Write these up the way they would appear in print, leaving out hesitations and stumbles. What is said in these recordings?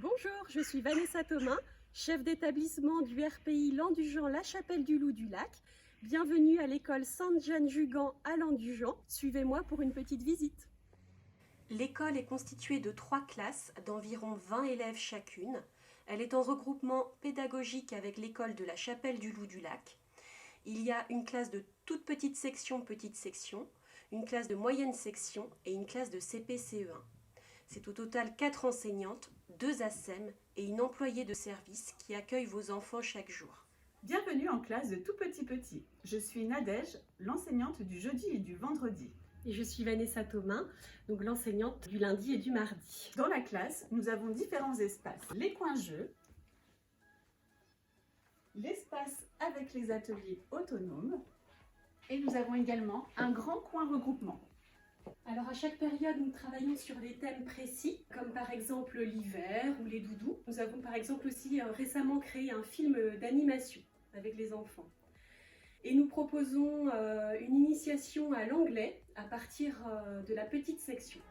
Bonjour, je suis Vanessa Thomas, chef d'établissement du RPI Landujan La Chapelle du Loup du Lac. Bienvenue à l'école Sainte-Jeanne-Jugan à Landujan. Suivez-moi pour une petite visite. L'école est constituée de 3 classes d'environ 20 élèves chacune. Elle est en regroupement pédagogique avec l'école de la Chapelle du Loup du Lac. Il y a une classe de toute petite section, une classe de moyenne section et une classe de CP-CE1. C'est au total 4 enseignantes, 2 ASEM et une employée de service qui accueille vos enfants chaque jour. Bienvenue en classe de tout petit. Je suis Nadège, l'enseignante du jeudi et du vendredi. Et je suis Vanessa Thomas, donc l'enseignante du lundi et du mardi. Dans la classe, nous avons différents espaces. Les coins jeux, l'espace avec les ateliers autonomes et nous avons également un grand coin regroupement. Alors à chaque période, nous travaillons sur des thèmes précis, comme par exemple l'hiver ou les doudous. Nous avons par exemple aussi récemment créé un film d'animation avec les enfants. Et nous proposons une initiation à l'anglais à partir de la petite section.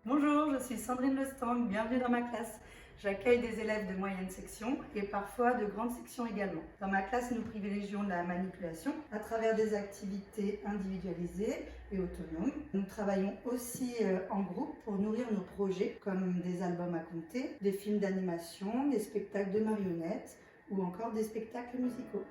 Bonjour, je suis Sandrine Lestang, bienvenue dans ma classe. J'accueille des élèves de moyenne section et parfois de grande section également. Dans ma classe, nous privilégions la manipulation à travers des activités individualisées et autonomes. Nous travaillons aussi en groupe pour nourrir nos projets comme des albums à compter, des films d'animation, des spectacles de marionnettes ou encore des spectacles musicaux.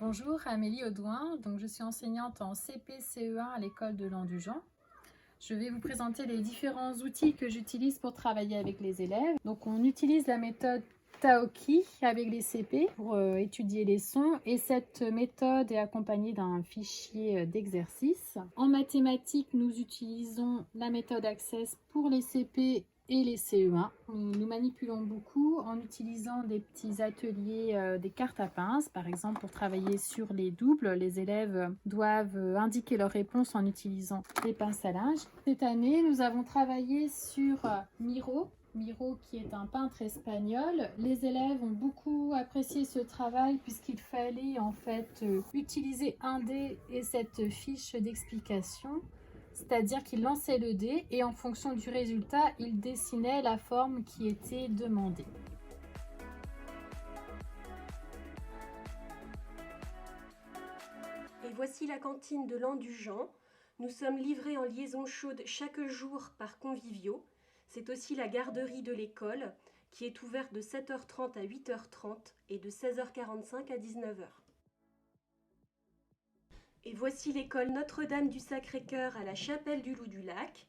Bonjour, Amélie Audouin, donc je suis enseignante en CP-CE1 à l'école de Landujan. Je vais vous présenter les différents outils que j'utilise pour travailler avec les élèves. Donc on utilise la méthode Taoki avec les CP pour étudier les sons et cette méthode est accompagnée d'un fichier d'exercice. En mathématiques, nous utilisons la méthode Access pour les CP et les CE1. Nous manipulons beaucoup en utilisant des petits ateliers, des cartes à pince, par exemple pour travailler sur les doubles. Les élèves doivent indiquer leurs réponses en utilisant des pinces à linge. Cette année, nous avons travaillé sur Miro qui est un peintre espagnol. Les élèves ont beaucoup apprécié ce travail puisqu'il fallait en fait utiliser un dé et cette fiche d'explication. C'est-à-dire qu'il lançait le dé et en fonction du résultat, il dessinait la forme qui était demandée. Et voici la cantine de Landujan. Nous sommes livrés en liaison chaude chaque jour par conviviaux. C'est aussi la garderie de l'école qui est ouverte de 7h30 à 8h30 et de 16h45 à 19h. Et voici l'école Notre-Dame du Sacré-Cœur à la Chapelle du Loup du Lac.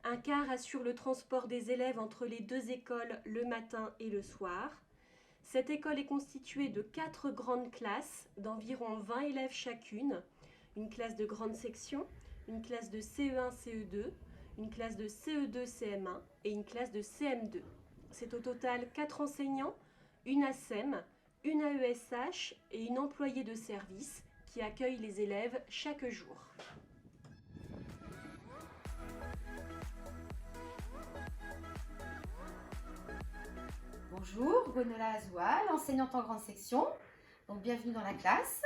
Un car assure le transport des élèves entre les 2 écoles le matin et le soir. Cette école est constituée de 4 grandes classes d'environ 20 élèves chacune. Une classe de grande section, une classe de CE1, CE2, une classe de CE2, CM1 et une classe de CM2. C'est au total 4 enseignants, une ASEM, une AESH et une employée de service qui accueille les élèves chaque jour. Bonjour, Gwenola Azoua, l'enseignante en grande section. Donc bienvenue dans la classe.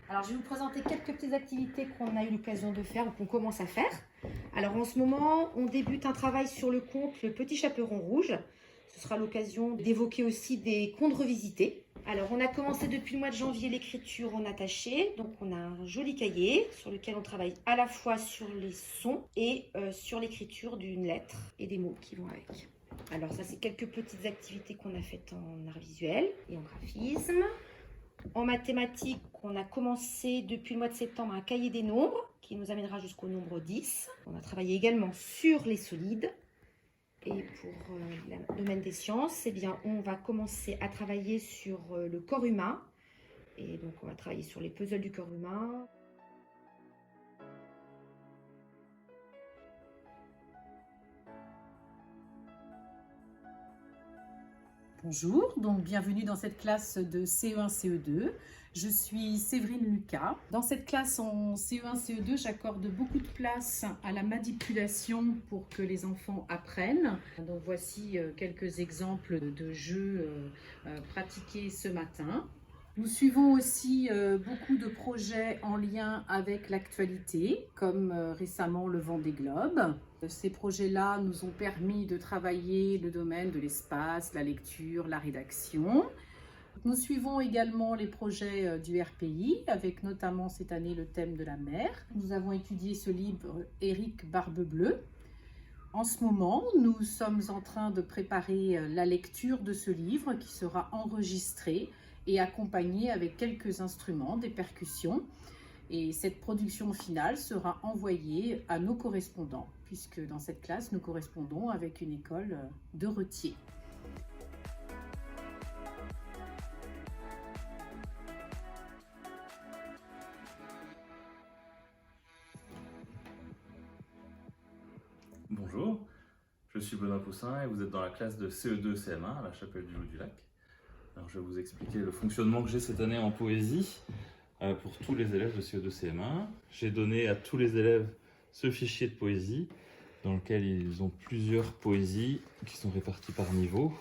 Alors je vais vous présenter quelques petites activités qu'on a eu l'occasion de faire ou qu'on commence à faire. Alors en ce moment, on débute un travail sur le conte Le Petit Chaperon Rouge. Ce sera l'occasion d'évoquer aussi des contes revisités. Alors on a commencé depuis le mois de janvier l'écriture en attaché. Donc on a un joli cahier sur lequel on travaille à la fois sur les sons et sur l'écriture d'une lettre et des mots qui vont avec. Alors ça c'est quelques petites activités qu'on a faites en art visuel et en graphisme. En mathématiques, on a commencé depuis le mois de septembre un cahier des nombres qui nous amènera jusqu'au nombre 10. On a travaillé également sur les solides. Et pour le domaine des sciences, eh bien, on va commencer à travailler sur le corps humain. Et donc on va travailler sur les puzzles du corps humain. Bonjour, donc bienvenue dans cette classe de CE1, CE2. Je suis Séverine Lucas. Dans cette classe en CE1, CE2, j'accorde beaucoup de place à la manipulation pour que les enfants apprennent. Donc voici quelques exemples de jeux pratiqués ce matin. Nous suivons aussi beaucoup de projets en lien avec l'actualité, comme récemment le Vendée Globe. Ces projets-là nous ont permis de travailler le domaine de l'espace, la lecture, la rédaction. Nous suivons également les projets du RPI, avec notamment cette année le thème de la mer. Nous avons étudié ce livre Éric Barbe-Bleue. En ce moment, nous sommes en train de préparer la lecture de ce livre qui sera enregistré et accompagné avec quelques instruments, des percussions. Et cette production finale sera envoyée à nos correspondants, puisque dans cette classe, nous correspondons avec une école de Retiers. Bonjour, je suis Benoît Poussin et vous êtes dans la classe de CE2 CM1 à la Chapelle du Loup du Lac. Alors, je vais vous expliquer le fonctionnement que j'ai cette année en poésie pour tous les élèves de CE2 CM1. J'ai donné à tous les élèves ce fichier de poésie dans lequel ils ont plusieurs poésies qui sont réparties par niveau.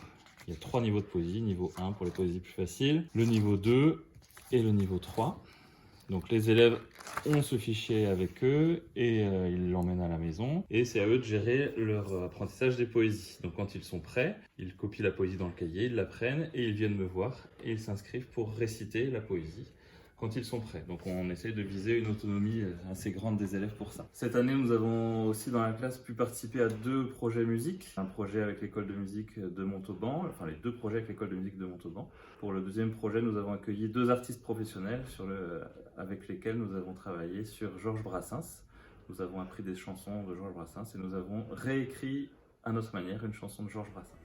Il y a 3 niveaux de poésie, niveau 1 pour les poésies plus faciles, le niveau 2 et le niveau 3. Donc les élèves ont ce fichier avec eux et ils l'emmènent à la maison. Et c'est à eux de gérer leur apprentissage des poésies. Donc quand ils sont prêts, ils copient la poésie dans le cahier, ils la prennent et ils viennent me voir et ils s'inscrivent pour réciter la poésie quand ils sont prêts. Donc on essaie de viser une autonomie assez grande des élèves pour ça. Cette année, nous avons aussi dans la classe pu participer à 2 projets musique. Un projet avec l'école de musique de Montauban, enfin les 2 projets avec l'école de musique de Montauban. Pour le deuxième projet, nous avons accueilli 2 artistes professionnels avec lesquels nous avons travaillé sur Georges Brassens. Nous avons appris des chansons de Georges Brassens et nous avons réécrit à notre manière une chanson de Georges Brassens.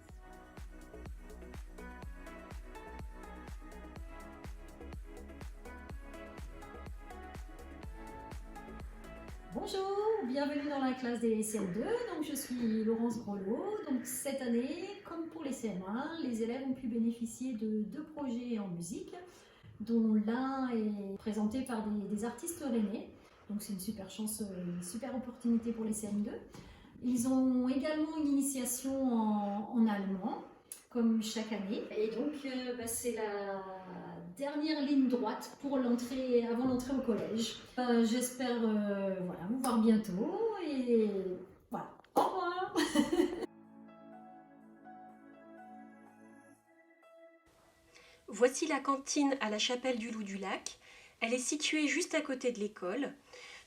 Bonjour, bienvenue dans la classe des CM2, donc je suis Laurence Grelot. Donc cette année, comme pour les CM1, les élèves ont pu bénéficier de 2 projets en musique, dont l'un est présenté par des artistes rennais. Donc c'est une super chance, une super opportunité pour les CM2. Ils ont également une initiation en allemand, comme chaque année. Et donc c'est la dernière ligne droite pour l'entrée, avant l'entrée au collège. J'espère vous voir bientôt et voilà, au revoir. Voici la cantine à la Chapelle du Loup du Lac. Elle est située juste à côté de l'école.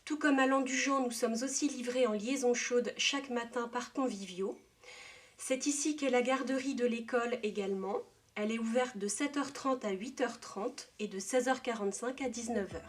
Tout comme à Landujan, nous sommes aussi livrés en liaison chaude chaque matin par conviviaux. C'est ici qu'est la garderie de l'école également. Elle est ouverte de 7h30 à 8h30 et de 16h45 à 19h.